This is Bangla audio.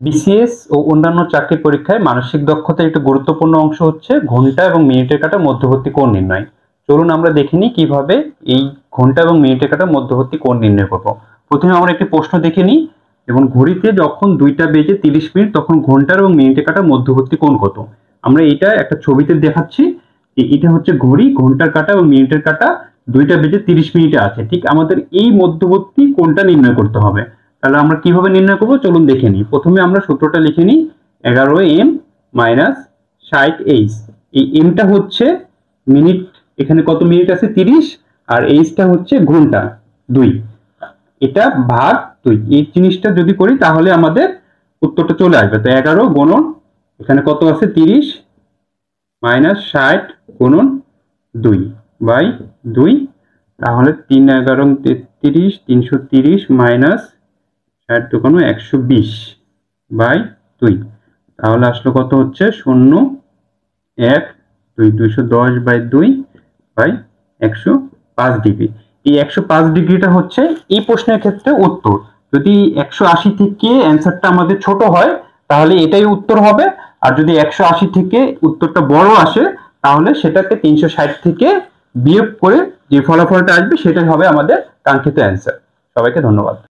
বিসিএস ও অন্যান্য চাকরির পরীক্ষায় মানসিক দক্ষতার একটি গুরুত্বপূর্ণ অংশ হচ্ছে ঘন্টা এবং মিনিটের কাটা মধ্যবর্তী কোণ নির্ণয়। চলুন আমরা দেখে নিই কিভাবে এই ঘন্টা এবং মিনিটের কাটা মধ্যবর্তী কোণ নির্ণয় করব। প্রথমে আমরা একটি প্রশ্ন দেখে নিই, এবং ঘড়িতে যখন 2টা বেজে 30 মিনিট তখন ঘন্টার এবং মিনিটের কাটা মধ্যবর্তী কোণ কত। আমরা এটা একটা ছবিতে দেখাচ্ছি যে এটা হচ্ছে ঘড়ি, ঘন্টার কাটা এবং মিনিটের কাটা 2টা বেজে 30 মিনিটে আছে। ঠিক আমাদের এই মধ্যবর্তী কোণটা নির্ণয় করতে হবে। তাহলে আমরা কিভাবে নির্ণয় করব চলুন দেখে নিই। প্রথমে আমরা সূত্রটা লিখে নিই, 11m মাইনাস 60h। এই এমটা হচ্ছে মিনিট, এখানে কত মিনিট আছে 30, আর এইচটা হচ্ছে ঘন্টা 2, এটা ভাগ 2। এই জিনিসটা যদি করি তাহলে আমাদের উত্তরটা চলে আসবে। তো 11 গুণন এখানে কত আছে 30 মাইনাস 60 গুণন 2 বাই 2, তাহলে 3 11 33, 330 মাইনাস 60 দুগুণ 120 বাই 2, তাহলে আসলে কত হচ্ছে 0 1 2 210 বাই 2 বাই 105 ডিগ্রি। এই 105 ডিগ্রিটা হচ্ছে এই প্রশ্নের ক্ষেত্রে উত্তর। যদি 180 থেকে অ্যান্সারটা আমাদের ছোট হয় তাহলে এটাই উত্তর হবে, আর যদি 180 থেকে উত্তরটা বড় আসে তাহলে সেটাকে 360 থেকে বিয়োগ করে যে ফলাফলটা আসবে সেটাই হবে আমাদের কাঙ্ক্ষিত অ্যান্সার। সবাইকে ধন্যবাদ।